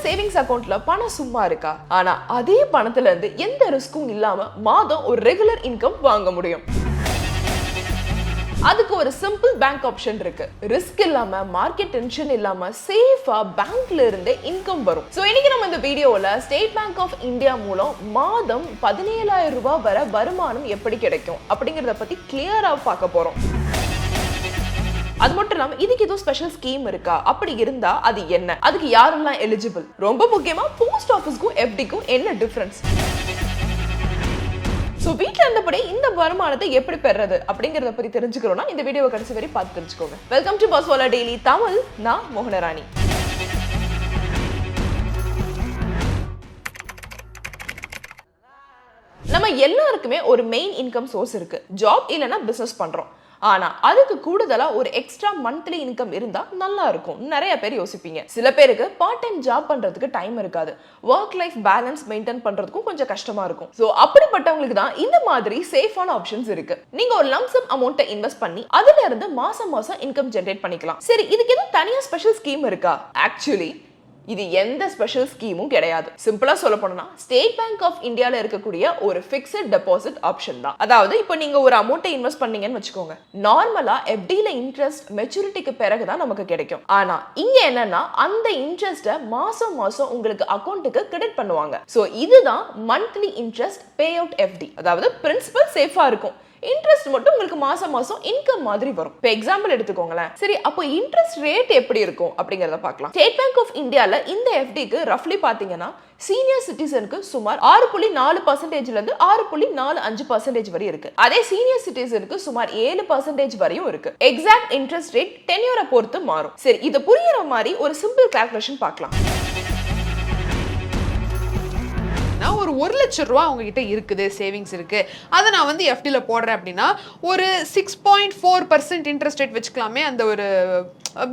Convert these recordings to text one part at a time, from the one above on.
Savings அக்கவுண்ட்ல பணம் சும்மா இருக்கா? ஆனா அதே பணத்துல இருந்து எந்த ரிஸ்க்கும் இல்லாம மாதம் ஒரு ரெகுலர் இன்கம் வாங்க முடியும். அதுக்கு ஒரு சிம்பிள் பேங்க் ஆப்ஷன் இருக்கு. ரிஸ்க் இல்லாம, மார்க்கெட் டென்ஷன் இல்லாம சேஃபா பேங்க்ல இருந்து இன்கம் வரும். சோ இன்னைக்கு நம்ம இந்த வீடியோல ஸ்டேட் பேங்க் ஆஃப் இந்தியா மூலம் மாதம் 17,000 ரூபாய் வரை வருமானம் எப்படி கிடைக்கும் அப்படிங்கறத பத்தி கிளியரா பார்க்க போறோம். அது மட்டும் இல்லாம இதுக்கு ஏதோ ஸ்பெஷல் ஸ்கீம் இருக்கா? அப்படி இருந்தா அது என்ன? அதுக்கு யாரெல்லாம் எலிஜிபிள்? ரொம்ப முக்கியமா போஸ்ட் ஆபீஸ்க்கும் எஃப்டிக்கும் என்ன டிஃபரன்ஸ்? சோ வீட்ல இருந்தபடி இந்த வருமானத்தை எப்படி பெறது அப்படிங்கறத பத்தி தெரிஞ்சுக்கணும்னா இந்த வீடியோவை கடைசி வரை பார்த்து தெரிஞ்சுக்கோங்க. Welcome to Paisawala daily Tamil. நான் மோகனராணி. நம்ம எல்லாருக்குமே ஒரு மெயின் இன்கம் சோர்ஸ் இருக்கு. ஜாப் இல்லைன்னா பிசினஸ் பண்றோம். ஆனா அதுக்கு கூடுதலா ஒரு எக்ஸ்ட்ரா மந்த்லி இன்கம் இருந்தா நல்லா இருக்கும். நிறைய பேர் யோசிப்பீங்க. சில பேருக்கு பார்ட் டைம் ஜாப் பண்றதுக்கு டைம் இருக்காது. ஒர்க் லைஃப் பேலன்ஸ் மெயின்டைன் பண்றதுக்கும் கொஞ்சம் கஷ்டமா இருக்கும். சோ அப்படிப்பட்டவங்களுக்கு தான் இந்த மாதிரி சேஃபான ஆப்ஷன்ஸ் இருக்கு. நீங்க ஒரு லம்சம் அமௌண்ட்டை இன்வெஸ்ட் பண்ணி அதுல இருந்து மாசம் மாசம் இன்கம் ஜெனரேட் பண்ணிக்கலாம். சரி, இதுக்கு எதுவும் தனியா ஸ்பெஷல் ஸ்கீம் இருக்கா? ஆக்சுவலி இது எந்த ஸ்பெஷல் ஸ்கீமும் கிடையாது. சிம்பிளா சொல்ல போனா ஸ்டேட் பேங்க் ஆஃப் இந்தியால இருக்கக்கூடிய ஒரு ஃபிக்ஸட் டெபாசிட் ஆப்ஷன் தான். அதாவது இப்போ நீங்க ஒரு அமௌண்ட்டை இன்வெஸ்ட் பண்ணீங்கன்னு வச்சுக்கோங்க. நார்மலா எஃப்டில இன்ட்ரெஸ்ட் மெச்சூரிட்டிக்கு பிறகுதான் நமக்கு கிடைக்கும். ஆனா இங்க என்னன்னா அந்த இன்ட்ரெஸ்ட்டை மாசம் மாசம் உங்களுக்கு அக்கௌண்ட்டுக்கு கிரெடிட் பண்ணுவாங்க. சோ இதுதான் monthly interest pay out FD. அதாவது பிரின்சிபல் சேஃபா இருக்கும், இன்ட்ரெஸ்ட் மட்டும் உங்களுக்கு மாசம் மாசம் இன்கம் மாதிரி வரும். இப்போ எக்ஸாம்பிள் எடுத்துக்கோங்களேன். சரி, அப்போ இன்ட்ரெஸ்ட் ரேட் எப்படி இருக்கும் அப்படிங்கறத பார்க்கலாம். ஸ்டேட் பேங்க் ஆஃப் இந்தியால இந்த எஃப்டிக்கு ரஃப்லி பாத்தீங்கன்னா சீனியர் சிட்டிசனுக்கு சுமார் 6.4% இருந்து 6.45% வரை இருக்கு. அதே சீனியர் சிட்டிசனுக்கு சுமார் 7% வரையும் இருக்கு. எக்ஸாக்ட் இன்ட்ரெஸ்ட் ரேட் டென்யூரை பொறுத்து மாறும். சரி, இது புரியுற மாதிரி ஒரு சிம்பிள் கால்குலேஷன் பார்க்கலாம். ஒரு 1 லட்சம் ரூபாய் உங்ககிட்ட இருக்குது, சேவிங்ஸ் இருக்கு, அதை நான் வந்து எஃப்டில போடுறேன் அப்படின்னா ஒரு 6.4% இன்ட்ரெஸ்ட் ரேட் வச்சுக்கலாமே. அந்த ஒரு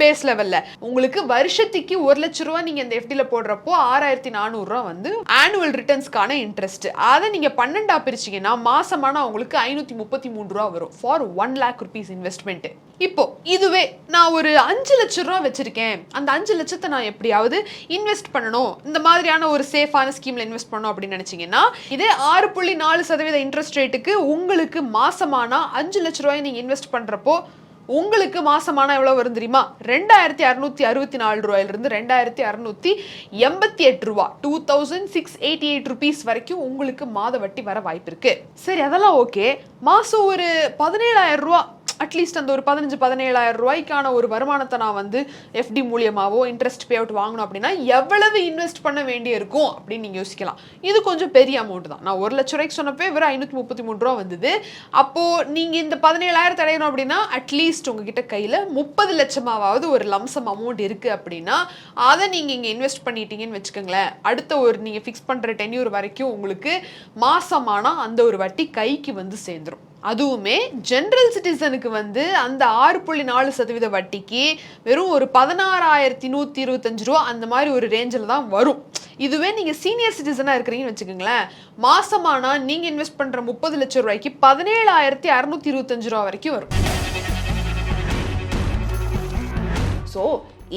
பேஸ் லெவல்ல உங்களுக்கு வருஷத்துக்கு 1 லட்சம் ரூபாய் நீங்க இந்த எஃப்டில போடுறப்போ 6,400 ரூபாய் வந்து ஆனுவல் ரிட்டர்ன்ஸ்க்கான இன்ட்ரெஸ்ட். அதை நீங்க 12 பிரிச்சீங்கன்னா மாசமான உங்களுக்கு 533 ரூபாய் வரும் ஃபார் 1 lakh rupees இன்வெஸ்ட்மெண்ட். இப்போ இதுவே நான் ஒரு 5 லட்சம் ரூபாய் வச்சிருக்கேன், அந்த 5 லட்சத்தை நான் எப்படியாவது இன்வெஸ்ட் பண்ணணும், இந்த மாதிரியான ஒரு சேஃபான ஸ்கீம்ல இன்வெஸ்ட் பண்ணணும் அப்படின்னு நினைச்சீங்கன்னா இதே 6.4% இன்ட்ரெஸ்ட் ரேட்டுக்கு உங்களுக்கு மாசமான 5 லட்சம் ரூபாய் நீங்க இன்வெஸ்ட் பண்றப்போ உங்களுக்கு மாசமான எவ்வளவு வரும் தெரியுமா? 2,664 ரூபாயிலிருந்து 2,688 ரூபாய் 2,688 rupees வரைக்கும் உங்களுக்கு மாத வட்டி வர வாய்ப்பு இருக்கு. சரி, அதெல்லாம் ஓகே. மாசம் ஒரு 17,000 ரூபாய், அட்லீஸ்ட் அந்த ஒரு 15-17,000 ரூபாய்க்கான ஒரு வருமானத்தை நான் வந்து எஃப்டி மூலியமாவோ இன்ட்ரெஸ்ட் பே அவுட் வாங்கணும் அப்படின்னா எவ்வளவு இன்வெஸ்ட் பண்ண வேண்டிய இருக்கும் அப்படின்னு நீங்க யோசிக்கலாம். இது கொஞ்சம் பெரிய அமௌண்ட் தான். நான் 1 லட்சம் ரூபாய்க்கு சொன்னப்போ வெறும் 533 ரூபா வந்தது. அப்போ நீங்க இந்த 17,000 அடையணும் அப்படின்னா அட்லீஸ்ட் உங்ககிட்ட கையில 30 லட்சமாவது ஒரு லம்சம் அமௌண்ட் இருக்கு அப்படின்னா அதை நீங்க இங்க இன்வெஸ்ட் பண்ணிட்டீங்கன்னு வச்சுக்கோங்களேன். அடுத்த ஒரு நீங்க ஃபிக்ஸ் பண்ற டென்யூர் வரைக்கும் உங்களுக்கு மாசமான அந்த ஒரு வட்டி கைக்கு வந்து சேர்ந்துரும். அதுவுமே ஜெனரல் சிட்டிசனுக்கு வந்து அந்த 6.4% வட்டிக்கு வெறும் ஒரு 16,125 ரூபா அந்த மாதிரி ஒரு ரேஞ்சில் தான் வரும். இதுவே நீங்க சீனியர் சிட்டிசனா இருக்கிறீங்கன்னு வச்சுக்கோங்களேன், மாசமானா நீங்க இன்வெஸ்ட் பண்ற 30 லட்சம் ரூபாய்க்கு 17,625 ரூபா வரைக்கும் வரும். சோ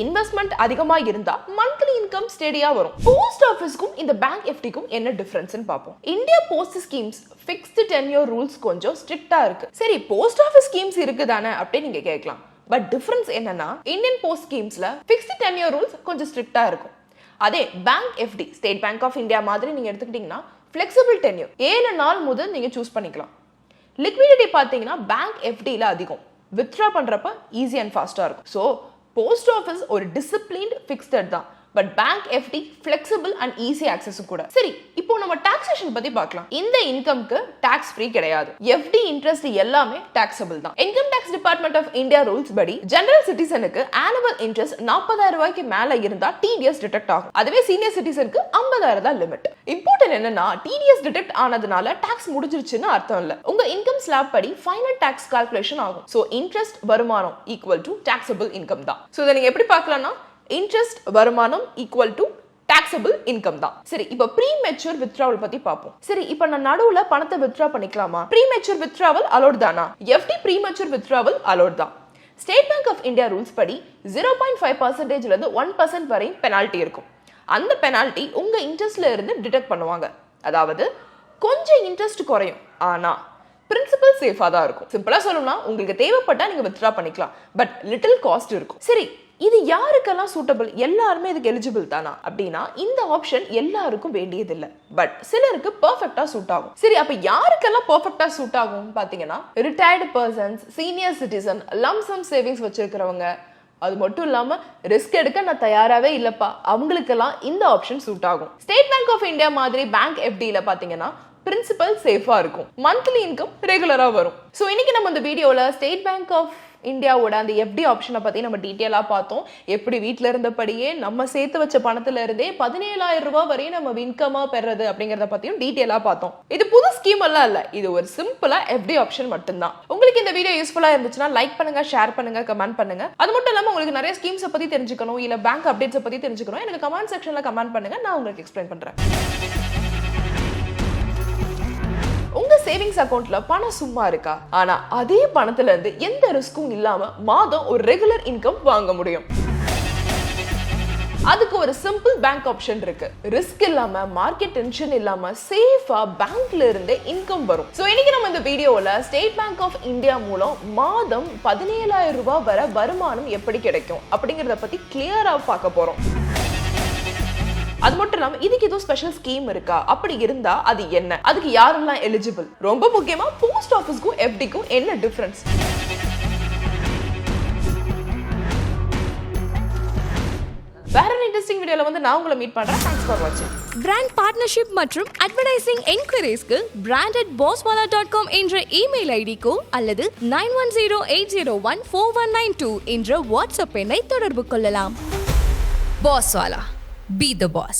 இன்வெஸ்ட்மெண்ட் அதிகமா இருந்தா மந்த்லி இன்கம் ஸ்டெடியா வரும். போஸ்ட் ஆபீஸ்க்கும் இந்த பேங்க் எஃப்டிக்கும் என்ன டிஃபரன்ஸ்னு பார்ப்போம். India post schemes fixed tenure rules கொஞ்சம் ஸ்ட்ரிக்ட்டா இருக்கு. சரி, போஸ்ட் ஆபீஸ் ஸ்கீம்ஸ் இருக்குதானே அப்படின்னு நீங்க கேட்கலாம். பட் டிஃபரன்ஸ் என்னன்னா இந்தியன் போஸ்ட் ஸ்கீம்ஸ்ல ஃபிக்ஸ்ட் டென்யூர் ரூல்ஸ் கொஞ்சம் ஸ்ட்ரிக்ட்டா இருக்கும். அதே bank FD state bank of India மாதிரி நீங்க எடுத்துக்கிட்டீங்கன்னா ஃபிளெக்சிபிள் டென்யூர் 7 நாள் முதல் நீங்க சூஸ் பண்ணிக்கலாம். லிக்விடிட்டி பாத்தீங்கன்னா பேங்க் எஃப்டில அதிகம், வித்ட்ரா பண்றப்ப ஈஸி அண்ட் ஃபாஸ்டா இருக்கும். ஸோ போஸ்ட் ஆஃபீஸ் ஒரு டிசிப்ளின்ட் ஃபிக்ஸ்ட் தான். But bank FD flexible and easy access கூட. சரி, இப்போ நம்ம டாக்ஸேஷன் பத்தி பார்க்கலாம். இந்த இன்கம்க்கு டாக்ஸ் ஃப்ரீ கிடையாது. எஃப்டி இன்ட்ரெஸ்ட் எல்லாமே டாக்ஸபிள் தான். Income tax department of India rules படி ஜெனரல் சிட்டிசனுக்கு ஆனுவல் இன்ட்ரெஸ்ட் 40,000 ரூபாய்க்கு மேல இருந்தா டிடிஎஸ் டிடெக்ட் ஆகும். அதுவே சீனியர் சிட்டிசனுக்கு 50,000 தான் லிமிட். இம்பார்ட்டன்ட் என்னன்னா டிடிஎஸ் டிடெக்ட் ஆனதுனால டாக்ஸ் முடிஞ்சிருச்சுன்னு அர்த்தம் இல்ல. உங்க இன்கம் ஸ்லாப் படி ஃபைனல் டாக்ஸ் கால்குலேஷன் ஆகும். சோ இன்ட்ரெஸ்ட் வருமானம் ஈக்குவல் டு டாக்ஸபிள் இன்கம் தான். சோ இதை நீங்க எப்படி பார்க்கலாம்னா இன்ட்ரெஸ்ட் வருமானம் ஈக்குவல் டு taxable income தான். சரி, இப்போ premature withdrawal பத்தி பாப்போம். சரி, இப்போ நான் நடுவுல பணத்தை withdraw பண்ணிக்கலாமா? premature withdrawal allowed தானா? FD premature withdrawal allowed தான். State bank of India rules படி 0.5% ல இருந்து 1% வரை பெனால்டி இருக்கும். அந்த பெனால்ட்டி உங்க இன்ட்ரெஸ்ட்ல இருந்து டிடெக்ட் பண்ணுவாங்க. அதாவது கொஞ்சம் இன்ட்ரெஸ்ட் குறையும், ஆனா பிரின்சிபல் சேஃபா தான் இருக்கும். சிம்பிளா சொல்லணும்னா உங்களுக்கு தேவைப்பட்டா நீங்க வித்ட்ரா பண்ணிக்கலாம், பட் லிட்டில் காஸ்ட் இருக்கும். சரி, இது யாருக்கெல்லாம் சூட்டபிள், எல்லாருமே இதுக்கு எலிஜிபிள் தானா அப்படின்னா இந்த ஆப்ஷன் எல்லாருக்கும் வேண்டியதில்லை, பட் சிலருக்கு பெர்ஃபெக்ட்டா சூட் ஆகும். சரி, அப்ப யாருக்கெல்லாம் பெர்ஃபெக்ட்டா சூட் ஆகும் பாத்தீங்கன்னா retired persons, senior citizen, lump sum savings வச்சிருக்கிறவங்க, அது மட்டும் இல்லாம ரிஸ்க் எடுக்க நான் தயாராவே இல்லப்பா அவங்களுக்கெல்லாம் இந்த ஆப்ஷன் சூட் ஆகும். ஸ்டேட் பேங்க் ஆஃப் இந்தியா மாதிரி பேங்க் எஃப்டில பாத்தீங்கன்னா பிரின்சிபல் சேஃபா இருக்கும், மந்த்லி இன்கம் ரெகுலரா வரும். ஸோ இன்னைக்கு நம்ம இந்த வீடியோல ஸ்டேட் பேங்க் ஆஃப் இந்தியாவோட அந்த எஃப்டி ஆப்ஷனை பத்தி நம்ம டீட்டெயிலா பார்த்தோம். எப்படி வீட்டில இருந்தபடியே நம்ம சேர்த்து வச்ச பணத்துல இருந்தே 17,000 ரூபாய் வரையும் நம்ம இன்கமா பெறது அப்படிங்கறத பத்தியும் டீட்டெயிலா பார்த்தோம். இது புது ஸ்கீம் எல்லாம் இல்ல, இது ஒரு சிம்பிளா எஃப்டி ஆப்ஷன் மட்டும்தான். உங்களுக்கு இந்த வீடியோ யூஸ்ஃபுல்லா இருந்துச்சுன்னா லைக் பண்ணுங்க, ஷேர் பண்ணுங்க, கமெண்ட் பண்ணுங்க. அது மட்டும் இல்லாம உங்களுக்கு நிறைய ஸ்கீம்ஸ் பத்தி தெரிஞ்சுக்கணும், இல்ல பேங்க் அப்டேட்ஸ் பத்தி தெரிஞ்சுக்கணும், எனக்கு கமெண்ட் செக்ஷன்ல கமெண்ட் பண்ணுங்க, நான் உங்களுக்கு எக்ஸ்பிளைன் பண்றேன். உங்க சேவிங்ஸ் அக்கவுண்ட்ல பணம் சும்மா இருக்கா, ஆனா அதே பணத்துல இருந்து எந்த ரிஸ்க்கும் இல்லாம மாதம் ஒரு ரெகுலர் இன்கம் வாங்க முடியும். அதுக்கு ஒரு சிம்பிள் பேங்க் ஆப்ஷன் இருக்கு. ரிஸ்க் இல்லாம, மார்க்கெட் டென்ஷன் இல்லாம சேஃபா பேங்க்ல இருந்து இன்கம் வரும். சோ இன்னைக்கு நம்ம இந்த வீடியோல ஸ்டேட் பேங்க் ஆஃப் இந்தியா மூலம் மாதம் 17,000 ரூபாய் வரை வருமானம் எப்படி கிடைக்கும் அப்படிங்கறத பத்தி கிளியரா பார்க்க போறோம். அது மட்டும் இல்லாம இதுக்கு ஏதோ ஸ்பெஷல் ஸ்கீம் இருக்கா, அப்படி இருந்தா அது என்ன, அதுக்கு யாரெல்லாம் எலிஜிபிள், ரொம்ப முக்கியமா போஸ்ட் ஆபீஸ்க்கும் எஃப்டிக்கும் என்ன டிஃபரன்ஸ். வேற ஒரு இன்ட்ரெஸ்டிங் வீடியோல வந்து நான் உங்களை மீட் பண்றேன். தேங்க்ஸ் ஃபார் வாட்சிங். பிராண்ட் பார்ட்னர்ஷிப் மற்றும் அட்வர்டைசிங் என்கொயரிஸ்க்கு brand@bosswala.com என்ற இமெயில் ஐடிக்கோ அல்லது 9108014192 என்ற வாட்ஸ்அப் எண்ணை தொடர்பு கொள்ளலாம். Bosswala. Be the boss.